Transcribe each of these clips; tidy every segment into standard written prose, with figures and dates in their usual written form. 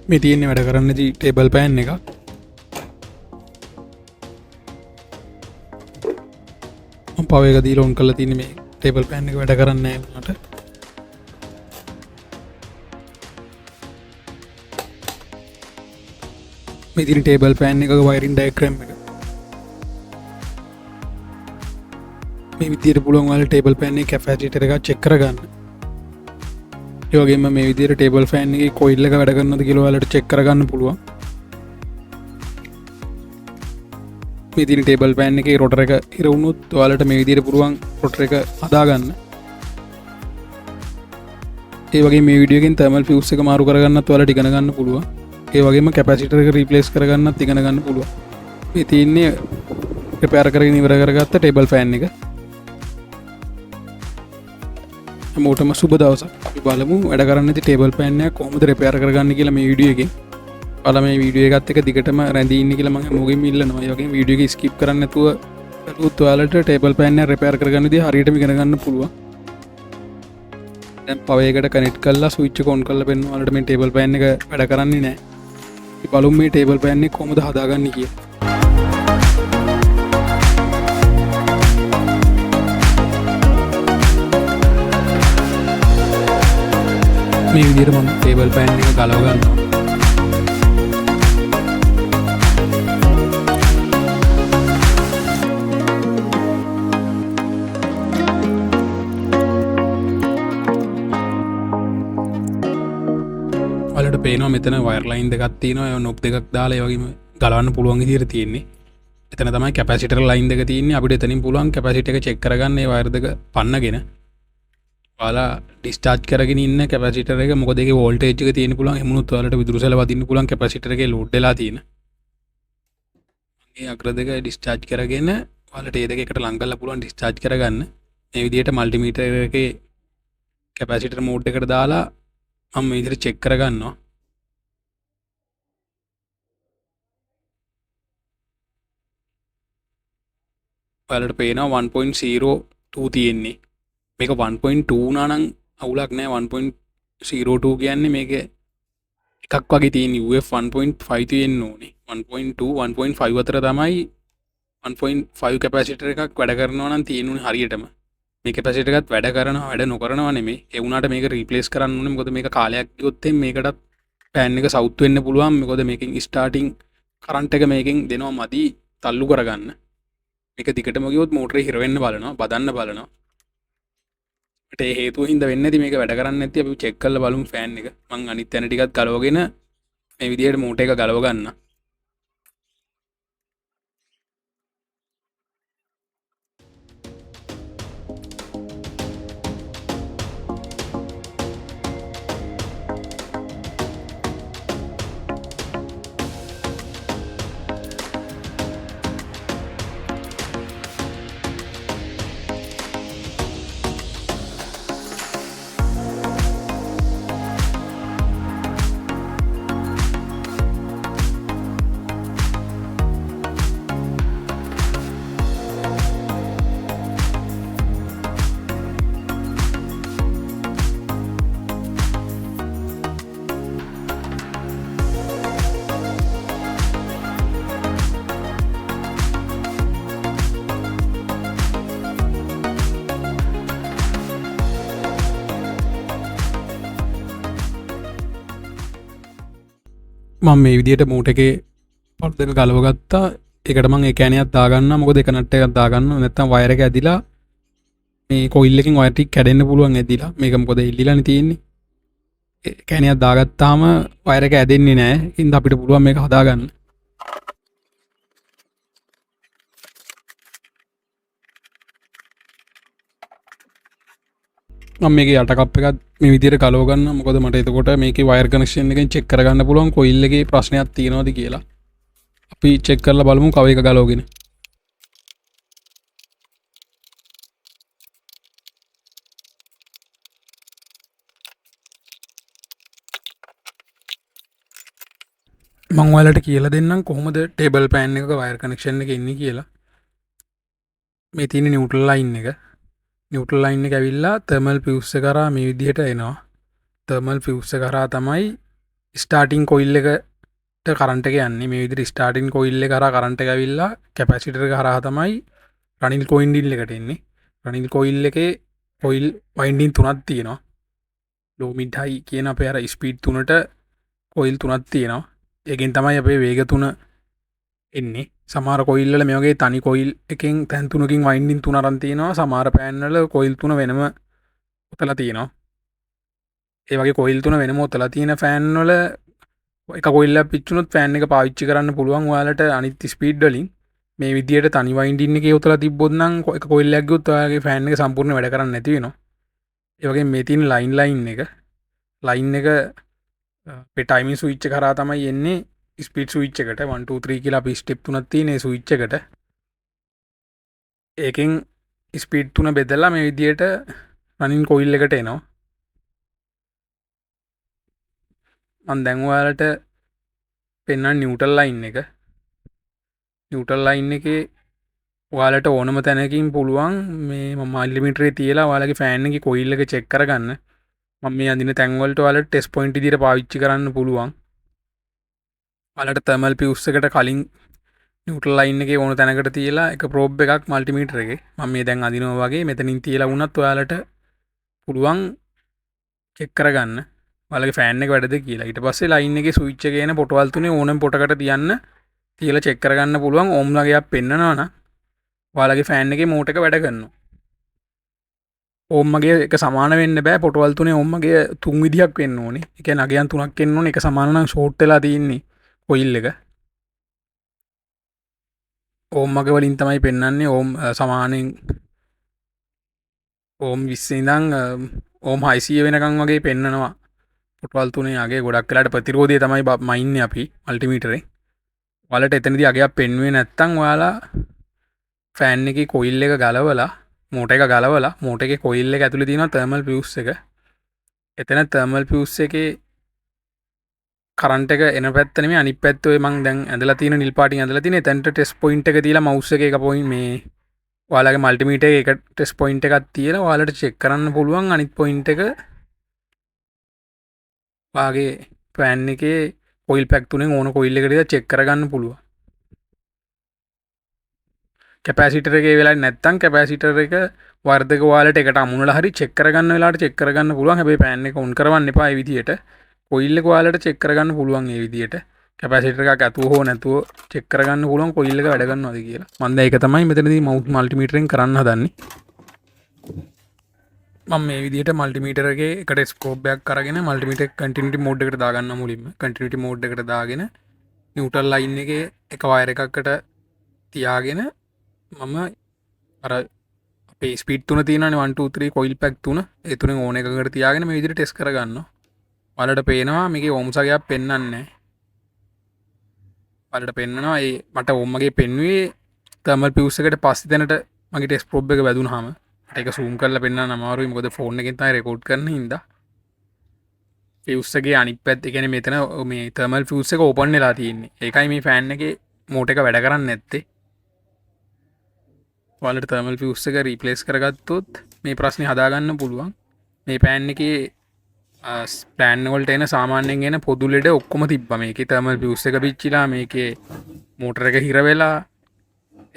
මේ තියෙන්නේ වැඩ කරන්නදී ටේබල් පෑන් එක. මම පව එක දීලා ඔන් කරලා තියෙන්නේ මේ ටේබල් පෑන් එක වැඩ කරන්නේ නැහැ වුණාට. මේ තියෙන ටේබල් පෑන් එකක වයරින් ඩයග්‍රෑම් එක. මේ විදිහට පුළුවන් ඔයාලා ටේබල් පෑන් එකේ කැපැසිටර් එක චෙක් කරගන්න. ඒ වගේම මේ විදිහට ටේබල් ෆෑන් එකේ කොයිල් එක වැඩ කරනවද කියලා ඔයාලට චෙක් කරගන්න පුළුවන්. මේ තියෙන ටේබල් ෆෑන් එකේ රොටර් එක ඉර වුණොත් ඔයාලට මේ විදිහට පුළුවන් රොටර් එක හදාගන්න. ඒ වගේ මේ වීඩියෝ එකෙන් තර්මල් ෆියුස් එක මාරු කරගන්නත් ඔයාලට ඉගෙන ගන්න පුළුවන්. ඒ වගේම කැපැසිටර් එක රීප්ලේස් කරගන්නත් ඉගෙන ගන්න පුළුවන්. මේ තියෙන්නේ රිපෙයාර් කරගෙන ඉවර කරගත්ත ටේබල් ෆෑන් එක. හැමෝටම සුබ දවසක්. අපි බලමු වැඩ කරන්න ඇති ටේබල් ෆෑන් එක කොහොමද රිපෙයාර් කරගන්න කියලා මේ වීඩියෝ එකෙන්. ඔයාලා මේ වීඩියෝ එකත් එක්ක දිගටම රැඳී ඉන්න කියලා මම හැමෝගෙම ඉල්ලනවා. ඒ වගේම වීඩියෝ එක ස්කිප් කරන්නේ නැතුව බලුවොත් ඔයාලට ටේබල් ෆෑන් එක රිපෙයාර් කරගන්න විදිහ හරියටම ඉගෙන ගන්න පුළුවන්. දැන් පවර් එකට කනෙක්ට් කරලා ස්විච් එක ඔන් කරලා පෙන්නනවා. ඔයාලට මේ ටේබල් ෆෑන් එක වැඩ කරන්නේ නැහැ. අපි බලමු මේ ටේබල් ෆෑන් එක කොහොමද හදාගන්නේ කියලා. මේ විදිහට මම ටේබල් ෆෑන් එක ගලව ගන්නවා. ඔයාලට පේනවා මෙතන වයර් ලයින් දෙකක් තියෙනවා. ඒ නොබ් දෙකක් දාලා ඒ වගේම ගලවන්න පුළුවන් විදිහට තියෙන්නේ. එතන තමයි කැපැසිටර් ලයින් දෙක තියෙන්නේ. අපිට එතනින් පුළුවන් කැපැසිටර් එක චෙක් කරගන්න මේ වයර් දෙක පන්නගෙන. ඔයාලා ඩිස්චාර්ජ් කරගෙන ඉන්න කැපැසිටර් එක මොකද ඒකේ වෝල්ටේජ් එක තියෙන්න පුළුවන්. එමුණුත් ඔයාලට විදුරු සැල වදින්න පුළුවන් කැපැසිටර් එකේ ලෝඩ් වෙලා තියෙන. මේ අග්‍ර දෙක ඩිස්චාර්ජ් කරගෙන ඔයාලට ඒ දෙක එකට ලං කරලා පුළුවන් ඩිස්චාර්ජ් කරගන්න. මේ විදිහට මල්ටිමීටර් එකේ කැපැසිටර් මෝඩ් එකට දාලා මම මේ විදිහට චෙක් කරගන්නවා. ඔයාලට පේනවා 1.02 තියෙන්නේ. මේක 1.2 වුණා නම් අවුලක් නෑ. 1.02 කියන්නේ මේක එකක් වගේ තියෙන UF 1.5 තියෙන්න ඕනේ. 1.2 1.5 අතර තමයි 1.5 කැපැසිටර් එකක් වැඩ කරනවා නම් තියෙන්නේ හරියටම. මේ කැපැසිටර් එකත් වැඩ කරනවා වැඩ නොකරනවා නෙමෙයි. ඒ වුණාට මේක රීප්ලේස් කරන්න ඕනේ. මොකද මේක කාලයක් ගියොත් මේකටත් පෑන් එක සවුත් වෙන්න පුළුවන්. මොකද මේකෙන් ස්ටාර්ටින් කරන්ට් එක මේකෙන් දෙනවා මදි තල්ලු කරගන්න. මේක දිගටම ගියොත් මෝටරේ හිර වෙන්න බලනවා, බදන්න බලනවා. ඒ හේතුව හින්දා වෙන්නේ නැති මේක වැඩ කරන්නේ නැති. අපි චෙක් කරලා බලමු ෆෑන් එක. මං අනිත් තැන ටිකක් ගලවගෙන මේ විදිහට මෝටර් එක ගලව ගන්න. මම මේ විදිහට මෝටර් එකේ පොඩ් දෙක ගලව ගත්තා. ඒකට මම ඒ කෑනියක් දාගන්නවා. මොකද එක නට් එකක් දාගන්න නැත්නම් වයර් එක ඇදිලා මේ කොයිල් එකෙන් වයර් ටික කැඩෙන්න පුළුවන් ඇදිලා. මේක මොකද ඉල්ලිලානේ තියෙන්නේ. කෑනියක් දාගත්තාම වයර් එක ඇදෙන්නේ නැහැ. ඉතින් අපිට පුළුවන් මේක හදාගන්න. මම මේකේ යට කප් එකක් මේ විදිහට ගලව ගන්නවා. මොකද මට එතකොට මේකේ වයර් කනෙක්ෂන් එකෙන් චෙක් කරගන්න පුළුවන් කොයිල් එකේ ප්‍රශ්නයක් තියෙනවද කියලා. අපි චෙක් කරලා බලමු කව එක ගලවගෙන. මම ඔයාලට කියලා දෙන්නම් කොහොමද ටේබල් ෆෑන් එකක වයර් කනෙක්ෂන් එක ඉන්නේ කියලා. මේ තියෙන නියුට්‍රල් ලයින් එක. නියුට්‍රල් ලයින් එක ඇවිල්ලා තර්මල් ෆියුස් එක කරා මේ විදිහට එනවා. තර්මල් ෆියුස් එක කරා තමයි ස්ටාටින් කොයිල් එකට කරන්ට එක යන්නේ මේ විදිහට ස්ටාටින් කොයිල් එක කරා කරන්ට එක ඇවිල්ලා කැපැසිටර් එක හරහා තමයි රනිල් කොයින්ඩිල් එකට එන්නේ. රනිල් කොයිල් එකේ කොයිල් වයින්ඩින් 3ක් තියෙනවා. ලෝ මිඩ් හයි කියන අපේ අර ස්පීඩ් 3ට කොයිල් 3ක් තියෙනවා. ඒකෙන් තමයි අපේ වේග 3 එන්නේ. සමහර කොයිල් වල මේ වගේ තනි කොයිල් එකෙන් තැන් 3කින් වයින්ඩින් 3 අරන් තියෙනවා. සමහර පෑන් වල කොයිල් 3 වෙනම ඔතලා තියෙනවා. ඒ වගේ කොයිල් 3 වෙනම ඔතලා තියෙන ෆෑන් වල එක කොයිල්ලක් පිච්චුනොත් ෆෑන් එක පාවිච්චි කරන්න පුළුවන් ඔයාලට අනිත් ස්පීඩ් වලින්. මේ විදිහට තනි වයින්ඩින් එකේ ඔතලා තිබ්බොත් නම් එක කොයිල්ලක් ගියොත් ඔයාලගේ ෆෑන් එක සම්පූර්ණ වැඩ කරන්නේ නැති වෙනවා. ඒ වගේ මේ තියෙන ලයින් එක අපේ ටයිමින් ස්විච් එක කරා තමයි එන්නේ ස්පීඩ් ස්විච් එකට 1 2 3 කියලා අපි ස්ටෙප් 3ක් තියෙන ඒ ස්විච් එකට. ඒකෙන් ස්පීඩ් 3 බෙදලා මේ විදිහට රනින් කොයිල් එකට එනවා. මම දැන් ඔයාලට පෙන්වන්න නිව්ට්‍රල් ලයින් එක. නිව්ට්‍රල් ලයින් එකේ ඔයාලට ඕනම තැනකින් පුළුවන් මේ මම මල්ටිමීටරේ තියලා ඔයාලගේ ෆෑන් එකේ කොයිල් එක චෙක් කරගන්න. මම මේ අඳින තැන් වලට ඔයාලට ටෙස්ට් පොයින්ට් විදිහට පාවිච්චි කරන්න පුළුවන්. ඔයාලට තර්මල් පියුස් එකට කලින් නිව්ට්‍රල් ලයින් එකේ ඕන තැනකට තියලා එක ප්‍රෝබ් එකක් මල්ටිමීටර එකේ මම මේ දැන් අදිනවා වගේ මෙතනින් තියලා වුණත් ඔයාලට පුළුවන් චෙක් කරගන්න ඔයාලගේ ෆෑන් එක වැඩද කියලා. ඊට පස්සේ ලයින් එකේ ස්විච් එකේ එන පොටවල් තුනේ ඕනම පොටකට තියන්න තියලා චෙක් කරගන්න පුළුවන් ඕම් වගේක් පෙන්නනවා නම් ඔයාලගේ ෆෑන් එකේ මෝටර් එක වැඩ කරනවා. ඕම් වගේ එක සමාන වෙන්න බෑ පොටවල් තුනේ ඕම් වගේ තුන් විදිහක් වෙන්න ඕනේ. ඒ කියන්නේ අගයන් තුනක් එන්න ඕනේ. එක සමාන නම් ෂෝට් වෙලා තියෙන්නේ කොයිල් එක. ඕම් මග වලින් තමයි පෙන්වන්නේ ඕම් සමානෙන් ඕම් 20 ඉඳන් ඕම් 600 වෙනකන් වගේ පෙන්නනවා. පොටවල් තුනේ අගේ ගොඩක් වෙලාට ප්‍රතිරෝධය තමයි මයින්නේ අපි මල්ටිමීටරේ. ඔයාලට එතනදී අගයක් පෙන්වුවේ නැත්නම් ඔයාලා ෆෑන් එකේ කොයිල් එක ගලවලා මෝටර් එක ගලවලා මෝටර් එකේ කොයිල් එක ඇතුලේ තියෙනවා තර්මල් ෆියුස් එක. එතන තර්මල් ෆියුස් එකේ කරන්ට් එක එන පැත්ත නෙමෙයි අනිත් පැත්ත ඔය මං දැන් ඇඳලා තියෙන නිල් පාටින් ඇඳලා තියෙන එතනට ටෙස්ට් පොයින්ට් එක තියලා මවුස් එකේ එක පොයින්ට් මේ ඔයාලගේ මල්ටිමීටර් එකේ එක ටෙස්ට් පොයින්ට් එකක් තියලා ඔයාලට චෙක් කරන්න පුළුවන් අනිත් පොයින්ට් එක වාගේ ෆෑන් එකේ කොයිල් පැක් තුනෙන් ඕන කොයිල් එකකට චෙක් කරගන්න පුළුවන්. කැපැසිටර් එකේ වෙලා නැත්තම් කැපැසිටර් එක වර්ධක ඔයාලට එකට අමුණලා හරි චෙක් කරගන්න වෙලාවට චෙක් කරගන්න පුළුවන්. හැබැයි ෆෑන් එක ඔන් කරවන්න එපා ඒ විදිහට. කොයිල් එක ඔයාලට චෙක් කරගන්න පුළුවන් ඒ විදිහට. කැපැසිටර් එකක් ඇතුව හෝ නැතුව චෙක් කරගන්න පුළුවන් කොයිල් එක වැඩ කරනවද කියලා. මම දැන් ඒක තමයි මෙතනදී මල්ටිමීටරෙන් කරන්න හදන්නේ. මම මේ විදිහට මල්ටිමීටර් එකේ එකට ස්කෝප් එකක් අරගෙන මල්ටිමීටර් කන්ටිනියුටි මෝඩ් එකට දාගන්න මුලින්ම. කන්ටිනියුටි මෝඩ් එකට දාගෙන නිව්ට්‍රල් ලයින් එකේ එක වයර් එකකට තියාගෙන මම අර අපේ ස්පීඩ් 3 තියෙනවානේ 1 2 3 කොයිල් පැක් 3 ඒ තුනෙන් ඕන එකකට තියාගෙන මේ විදිහට ටෙස්ට් කරගන්නවා. ඔයාලට පේනවා මේකේ ඕම්ස් වගේක් පෙන්වන්නේ නැහැ. ඔයාලට පෙන්නනවා ඒ මට ඕම් වගේ පෙන්වුවේ තර්මල් ෆියුස් එකට පස්සේ තැනට මගේ ටෙස්ට් ප්‍රොබ් එක වැදුනහම මට ඒක zoom කරලා පෙන්වන්න අමාරුයි මොකද ෆෝන් එකෙන් තමයි රෙකෝඩ් කරන්න හින්දා. ෆියුස් එකේ අනිත් පැත්ත කියන්නේ මෙතන මේ තර්මල් ෆියුස් එක ඕපන් වෙලා තියෙන්නේ. ඒකයි මේ ෆෑන් එකේ මෝටර් එක වැඩ කරන්නේ නැත්තේ. ඔයාලට තර්මල් ෆියුස් එක රීප්ලේස් කරගත්තොත් මේ ප්‍රශ්නේ හදාගන්න පුළුවන්. මේ ෆෑන් එකේ ප්ලෑන් වලට එන සාමාන්‍යයෙන් එන පොදු ලෙඩ ඔක්කොම තිබ්බා. මේකේ තර්මල් ෆියුස් එක පිච්චිලා මේකේ මෝටර් එක හිර වෙලා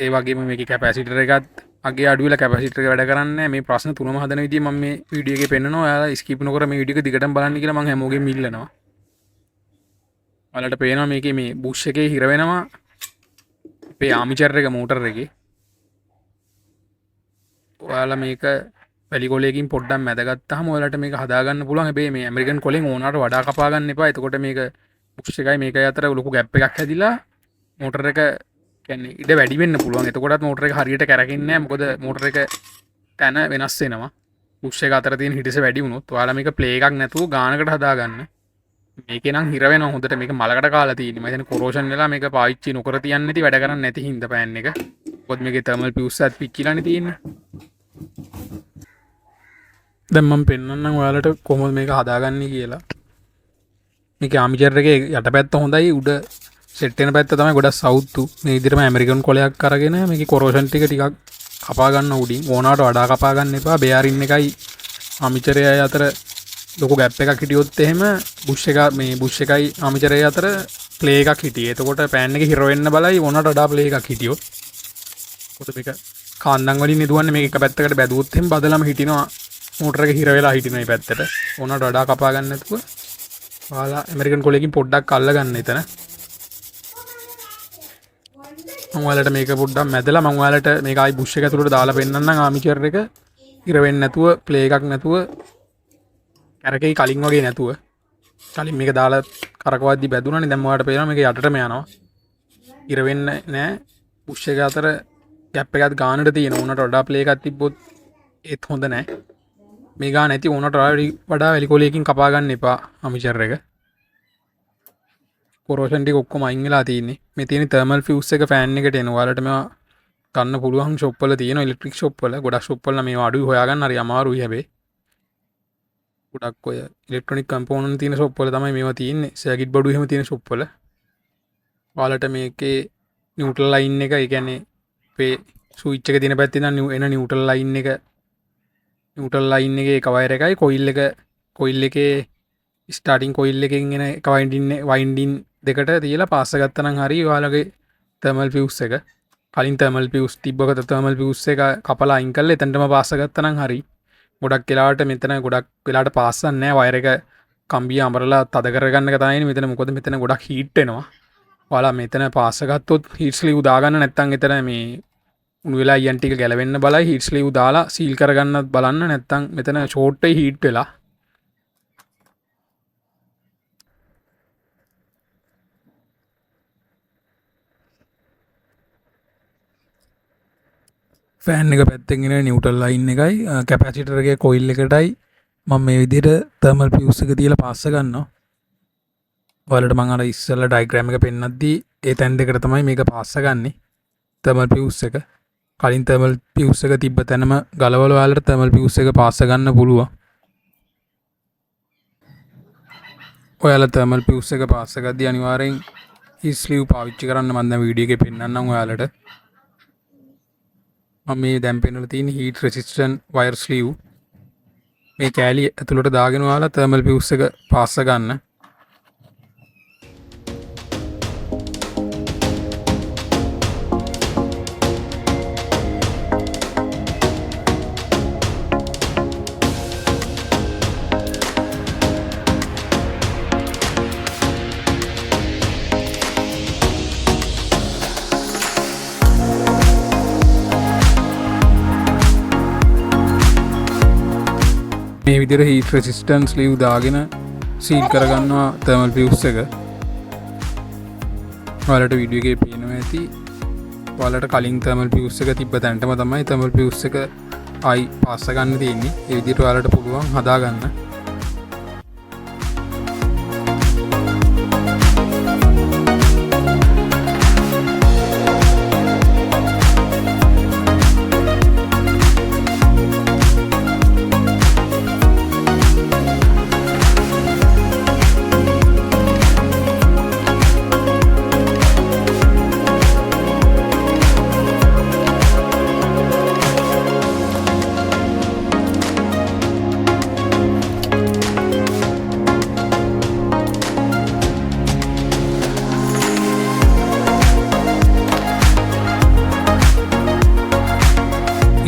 ඒ වගේම මේකේ කැපැසිටර් එකත් අගේ අඩු වෙලා කැපැසිටර් එක වැඩ කරන්නේ නැහැ. මේ ප්‍රශ්න තුනම හදන විදිය මම මේ වීඩියෝ එකේ පෙන්නනවා. ඔයාලා ස්කිප් නොකර මේ වීඩියෝ එක දිගටම බලන්න කියලා මම හැමෝගෙම ඉල්ලනවා. ඔයාලට පේනවා මේකේ මේ බුෂ් එකේ හිර වෙනවා අපේ ආමිචර් එක මෝටර් එකේ. ඔයාලා මේක වැලි කොලයකින් පොඩ්ඩක් මැදගත්තාම ඔයාලට මේක හදාගන්න පුළුවන්. හැබැයි මේ ඇමරිකන් කොලෙන් ඕනකට වඩා කපා ගන්න එපා. එතකොට මේක බුෂ් එකයි මේකයි අතර ලොකු ගැප් එකක් හැදිලා මෝටර් එක කියන්නේ ඉඩ වැඩි වෙන්න පුළුවන්. එතකොටත් මෝටර් එක හරියට කැරකෙන්නේ නැහැ. මොකද මෝටර් එක තැන වෙනස් වෙනවා. බුෂ් එක අතර තියෙන හිටස වැඩි වුණොත් ඔයාලා මේක ප්ලේ එකක් නැතුව ගානකට හදාගන්න. මේකේ නම් හිර වෙනවා හොඳට. මේක මලකට කාලා තියෙන්නේ. මම හිතන්නේ කොරෝෂන් වෙලා මේක පාවිච්චි නොකර තියන්නේ නැති වැඩ කරන්නේ නැති හින්දා පෑන් එක. මොකද මේකේ තර්මල් ෆියුස් එකත් පිච්චිලානේ තියෙන්නේ. දැන් මම පෙන්නන්නම් ඔයාලට කොහොමද මේක හදාගන්නේ කියලා. මේක ආමිචර් එකේ යටපැත්ත හොඳයි උඩ සෙට් වෙන පැත්ත තමයි ගොඩක් සවුත්තු. මේ විදිහටම ඇමරිකන් කොලයක් අරගෙන මේකේ කොරෝෂන් ටික ටිකක් කපා ගන්න උඩින්. ඕනාට වඩා කපා ගන්න එපා. බෙයාරින් එකයි ආමිචරයයි අතර ලොකු ගැප් එකක් හිටියොත් එහෙම බුෂ් එක මේ බුෂ් එකයි ආමිචරේ අතර ප්ලේ එකක් හිටියේ. එතකොට පෑන් එක හිර වෙන්න බලයි මොනට වඩා ප්ලේ එකක් හිටියොත්. කොට මේක කාන්දන් වලින් නෙදුවන්නේ මේක එක පැත්තකට බැදුවොත් එහෙම බදලම හිටිනවා. මෝටර එක හිර වෙලා හිටිනවා මේ පැත්තට. මොනට වඩා කපා ගන්න නැතුව. ඔයාලා ඇමරිකන් කොලේකින් පොඩ්ඩක් අල්ල ගන්න එතන. මම ඔයාලට මේක පොඩ්ඩක් මැදලා මම ඔයාලට මේක ආයි බුෂ් එක ඇතුළට දාලා පෙන්නන්නම් ආමිචර් එක හිර වෙන්නේ නැතුව ප්ලේ එකක් නැතුව කැරකේ කලින් වගේ නැතුව කලින් මේක දාලා කරකවද්දි බැදුණානේ දැන් ඔයාලට පේනවා මේක යටටම යනවා ඉර වෙන්නේ නැහැ බුෂ් එක අතර ගැප් එකක් ගානට තියෙන උනට වඩා ප්ලේ එකක් තිබ්බොත් ඒත් හොඳ නැහැ මේ ගාන නැති උනට වඩා වැලිකොලයකින් කපා ගන්න එපා ආමිචර් එක කොරෝෂන් ටික ඔක්කොම අයින් වෙලා තියෙන්නේ මේ තියෙන තර්මල් ෆියුස් එක ෆෑන් එකට එන ඔයාලට මේවා ගන්න පුළුවන් ෂොප් වල තියෙනවා ඉලෙක්ට්‍රික් ෂොප් වල ගොඩක් ෂොප් වල මේවා අඩුයි හොයාගන්න හරි අමාරුයි හැබැයි ගොඩක් ඔය ඉලෙක්ට්‍රොනික කම්පෝනන්ට් තියෙන ෂොප් වල තමයි මේවා තියෙන්නේ සර්කිට් බඩු එහෙම තියෙන ෂොප් වල ඔයාලට මේකේ නියුට්‍රල් ලයින් එක ඒ කියන්නේ අපේ ස්විච් එක තියෙන පැත්තේ ඉඳන් එන නියුට්‍රල් ලයින් එකේ එක වයර් එකයි කොයිල් එකේ ස්ටාර්ටින් කොයිල් එකෙන් එන එක වයින්ඩින් දෙකට තියලා පාස්ස ගත්තා නම් හරි ඔයාලගේ තර්මල් ෆියුස් එක කලින් තර්මල් ෆියුස් තිබ්බකට තර්මල් ෆියුස් එක කපලා අයින් කරලා එතනටම පාස්ස ගත්තා නම් හරි ගොඩක් වෙලාවට මෙතන ගොඩක් වෙලාවට පාස්සන්නේ නැහැ වයර් එක කම්බිය අමරලා තද කරගන්න එක තමයි මෙතන මොකද මෙතන ගොඩක් හීට් වෙනවා ඔයාලා මෙතන පාස්ස ගත්තොත් හීට් ස්ලීව් දාගන්න නැත්නම් එතන මේ උණු වෙලා අයන් ටික ගැලවෙන්න බලයි හීට් ස්ලීව් දාලා සීල් කරගන්නත් බලන්න නැත්නම් මෙතන ෂෝට් වෙයි හීට් වෙලා ෆෑන් එක පැත්තෙන් එන නියුට්‍රල් ලයින් එකයි කැපැසිටර් එකේ කොයිල් එකටයි මම මේ විදිහට තර්මල් ෆියුස් එක තියලා පාස්ස ගන්නවා. ඔයාලට මම අර ඉස්සෙල්ලා ඩයග්‍රෑම් එක පෙන්නද්දී ඒ තැන් දෙකට තමයි මේක පාස්ස ගන්නෙ. තර්මල් ෆියුස් එක. කලින් තර්මල් ෆියුස් එක තිබ්බ තැනම ගලවලා ඔයාලට තර්මල් ෆියුස් එක පාස්ස ගන්න පුළුවන්. ඔයාලා තර්මල් ෆියුස් එක පාස්ස ගද්දී අනිවාර්යෙන් ස්ලීව් පාවිච්චි කරන්න මම දැන් වීඩියෝ එකේ පෙන්නන්නම් ඔයාලට. මේ දැන් පෙන්නලා තියෙන හීට් රෙසිස්ටන්ට් වයර් ස්ලීව් මේ කෑලි ඇතුළට දාගෙන ඔයාලා තර්මල් ෆියුස් එක පාස්ස ගන්න. මේ විදිහට හීට් රෙසිස්ටන්ට් ස්ලීව් දාගෙන සීල් කරගන්නවා තර්මල් ෆියුස් එක. ඔයාලට වීඩියෝ එකේ පේනවා ඇති. ඔයාලට කලින් තර්මල් ෆියුස් එක තිබ්බ තැනටම තමයි තර්මල් ෆියුස් එක ආයි පාස්ස ගන්න තියෙන්නේ. ඒ විදිහට ඔයාලට පුළුවන් හදාගන්න.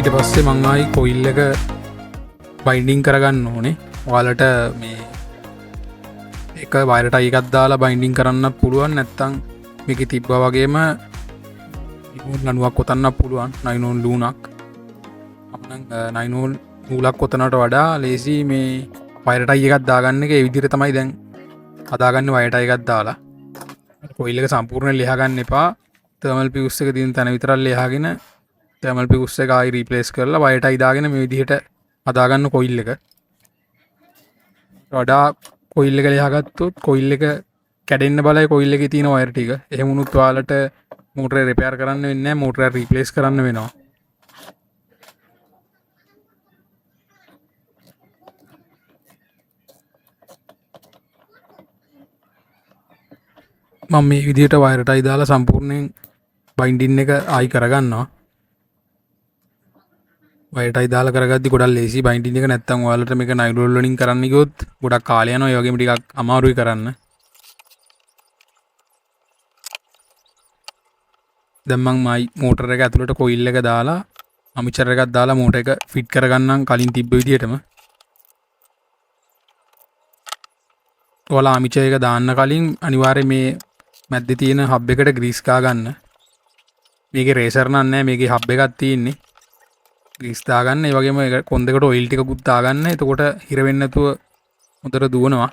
ඊට පස්සේ මං ආයි කොයිල් එක බයින්ඩින් කරගන්න ඕනේ. ඔයාලට මේ එක වයර් ටයි එකක් දාලා බයින්ඩින් කරන්න පුළුවන් නැත්නම් මේකේ තිබ්බා වගේම නනුවක් කොතන්නත් පුළුවන් නයිනෝන් ලූණක්. අපනම් නයිනෝන් නූලක් කොතනට වඩා ලේසි මේ වයර් ටයි එකක් දාගන්න එක ඒ විදිහට තමයි දැන් හදාගන්නේ වයර් ටයි එකක් දාලා. කොයිල් එක සම්පූර්ණයෙන් ලියා ගන්න එපා. තර්මල් ෆියුස් එක තියෙන තැන විතරක් ලියාගෙන තර්මල් ෆියුස් එක ආයි රීප්ලේස් කරලා වයර් ටයි දාගෙන මේ විදිහට හදාගන්න කොයිල් එක. වඩා කොයිල් එක ලියාගත්තොත් කොයිල් එක කැඩෙන්න බලයි කොයිල් එකේ තියෙන වයර් ටික. එහෙම වුණොත් ඔයාලට මෝටරේ රිපෙයාර් කරන්න වෙන්නේ නැහැ. මෝටරය රීප්ලේස් කරන්න වෙනවා. මම මේ විදිහට වයර් ටයි දාලා සම්පූර්ණයෙන් බයින්ඩින් එක ආයි කරගන්නවා. වයටයි දාලා කරගද්දි ගොඩක් ලේසි බයින්ඩින් එක නැත්තම් ඔයාලට මේක නයිලෝන් වලින් කරන්න ගියොත් ගොඩක් කාලය යනවා. ඒ වගේම ටිකක් අමාරුයි කරන්න. දැන් මං මයි මෝටර් එක ඇතුළට කොයිල් එක දාලා අමිචර් එකක් දාලා මෝටර් එක ෆිට කරගන්නම් කලින් තිබ්බ විදිහටම. ඔයාලා අමිචර් එක දාන්න කලින් අනිවාර්යයෙන් මේ මැද්දේ තියෙන හබ් එකට ග්‍රීස් ගා ගන්න. මේකේ රේසර් නෑ මේකේ හබ් එකක් තියෙන්නේ. ග්‍රීස් දාගන්න. ඒ වගේම ඒක කොන් දෙකට ඔයිල් ටිකකුත් දාගන්න. එතකොට හිර වෙන්නේ නැතුව හොඳට දුවනවා.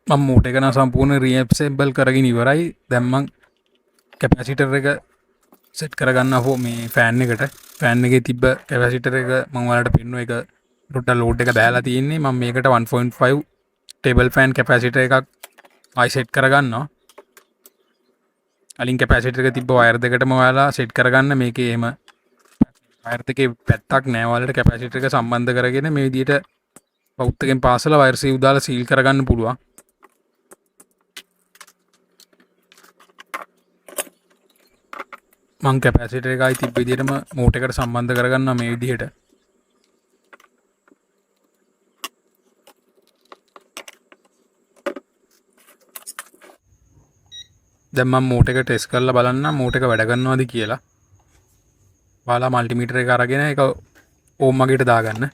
මම මෝටර් එක නම් සම්පූර්ණ රීඇසෙම්බල් කරගෙන ඉවරයි. දැන් මං කැපැසිටර් එක සෙට් කරගන්න හෝ මේ ෆෑන් එකට. ෆෑන් එකේ තිබ්බ කැපැසිටර් එක මම ඔයාලට පෙන්නුවා. ඒක ටෝටල් ලෝඩ් එක දාලා තියෙන්නේ. මම මේකට 1.5 ටේබල් ෆෑන් කැපැසිටර් එකක් ආයි සෙට් කරගන්නවා. අලින් කැපැසිටර් එක තිබ්බ වයර් දෙකටම ඔයාලා සෙට් කරගන්න. මේකේ එහෙම වයර් දෙකේ පැත්තක් නෑ. ඔයාලට කැපැසිටර් එක සම්බන්ධ කරගෙන මේ විදිහට බවුත් එකෙන් පාසලා වයර් සීව් දාලා සීල් කරගන්න පුළුවන්. මං කැපැසිටර් එකයි තිබ්බ විදිහටම මෝටර් එකට සම්බන්ධ කරගන්නවා මේ විදිහට. දැන් මම මෝටර් එක ටෙස්ට් කරලා බලන්න මෝටර් එක වැඩ කරනවද කියලා. ඔයාලා මල්ටිමීටර් එක අරගෙන ඒක ඕම් මගේට දාගන්න.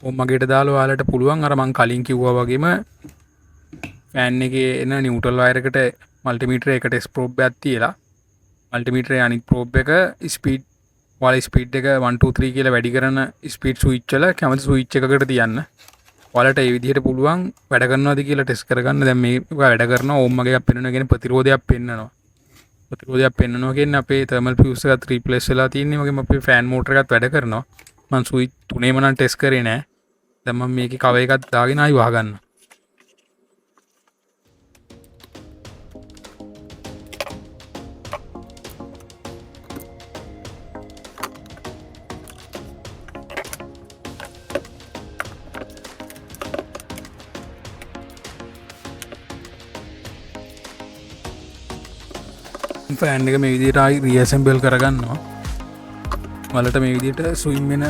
ඕම් මගේට දාලා ඔයාලට පුළුවන් අර මං කලින් කිව්වා වගේම ෆෑන් එකේ එන නියුට්‍රල් වයර් එකට මල්ටිමීටර් එක ටෙස්ට් ප්‍රෝබ් එකක් තියලා මල්ටිමීටරේ අනිත් ප්‍රෝබ් එක ස්පීඩ් ඔයාලා ස්පීඩ් එක 1 2 3 කියලා වැඩි කරන ස්පීඩ් ස්විච් වල කැමති ස්විච් එකකට තියන්න. ඔයාලට ඒ විදිහට පුළුවන් වැඩ කරනවද කියලා ටෙස්ට් කරගන්න. දැන් මේක වැඩ කරනවා ඕම් මගයක් පෙන්වනවා කියන්නේ ප්‍රතිරෝධයක් පෙන්වනවා. ප්‍රතිරෝධයක් පෙන්වනවා කියන්නේ අපේ තර්මල් ෆියුස් එකත් රීප්ලේස් වෙලා තියෙන්නේ. වගේම අපේ ෆෑන් මෝටර් එකත් වැඩ කරනවා. මම ස්විච් තුනේම නම් ටෙස්ට් කරේ නෑ. දැන් මම මේකේ කව එකක් දාගෙන ආයි වහගන්නවා. ෆෑන් එක මේ විදිහට ආයි රීඇසෙම්බල් කරගන්නවා. වලට මේ විදිහට ස්විම් වෙන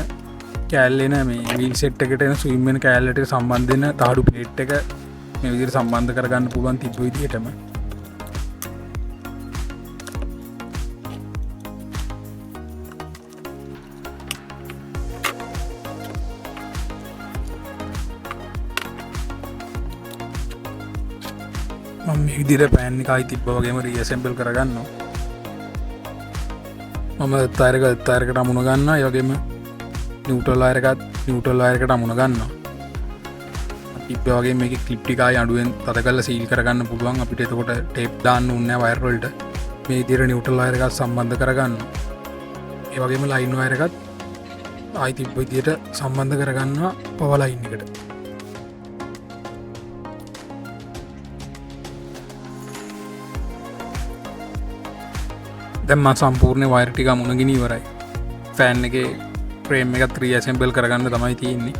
කෑල්ල එන මේ වීල් සෙට් එකට එන ස්විම් වෙන කෑල්ලට සම්බන්ධ වෙන තහඩු ප්ලේට් එක මේ විදිහට සම්බන්ධ කරගන්න පුළුවන් තිබ්බ විදිහටම. මම මේ විදිහට ෆෑන් එක ආයි තිබ්බා වගේම රීඇසෙම්බල් කරගන්නවා. මම තායරකට අමුණ ගන්නවා. ඒ වගේම නියුට්‍රල් වයර් එකට අමුණ ගන්නවා. තිබ්බ වගේ මේකේ ක්ලිප් ටික ආයි අඩුවෙන් තද කරලා සීල් කරගන්න පුළුවන්. අපිට එතකොට ටේප් දාන්න ඕනේ නැහැ වයර් වලට. මේ විදිහට නියුට්‍රල් වයර් එකත් සම්බන්ධ කරගන්නවා. ඒ වගේම ලයින් වයර් එකත් ආයි තිබ්බ විදිහට සම්බන්ධ කරගන්නවා පවර් ලයින් එකට. දැන් මම සම්පූර්ණ වයර් ටික අමුණගෙන ඉවරයි. ෆෑන් එකේ ෆ්‍රේම් එකත් රීඇසෙම්බල් කරගන්න තමයි තියෙන්නේ.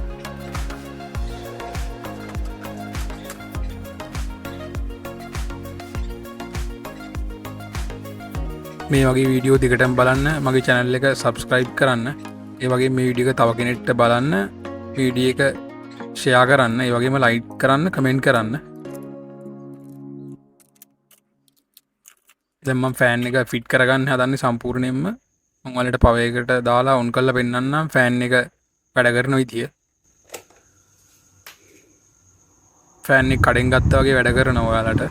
මේ වගේ වීඩියෝ දිගටම බලන්න මගේ channel එක subscribe කරන්න. ඒ වගේ මේ වීඩියෝ එක තව කෙනෙක්ට බලන්න වීඩියෝ එක share කරන්න. ඒ වගේම like කරන්න, comment කරන්න. දැන් මම ෆෑන් එක ෆිට කරගන්න හදන්නේ සම්පූර්ණයෙන්ම. මම ඔයාලට පවර් එකට දාලා ඔන් කරලා පෙන්නන්නම් ෆෑන් එක වැඩ කරන විදිය. ෆෑන් එක කඩෙන් ගත්තා වගේ වැඩ කරනවා ඔයාලට.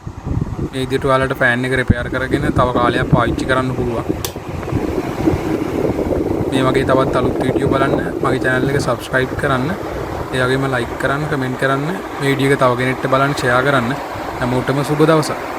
මේ විදිහට ඔයාලට ෆෑන් එක රිපෙයාර් කරගෙන තව කාලයක් පාවිච්චි කරන්න පුළුවන්. මේ වගේ තවත් අලුත් වීඩියෝ බලන්න මගේ channel එක subscribe කරන්න. ඒ වගේම like කරන්න, comment කරන්න. මේ වීඩියෝ එක තව කෙනෙක්ට බලන්න share කරන්න. හැමෝටම සුබ දවසක්.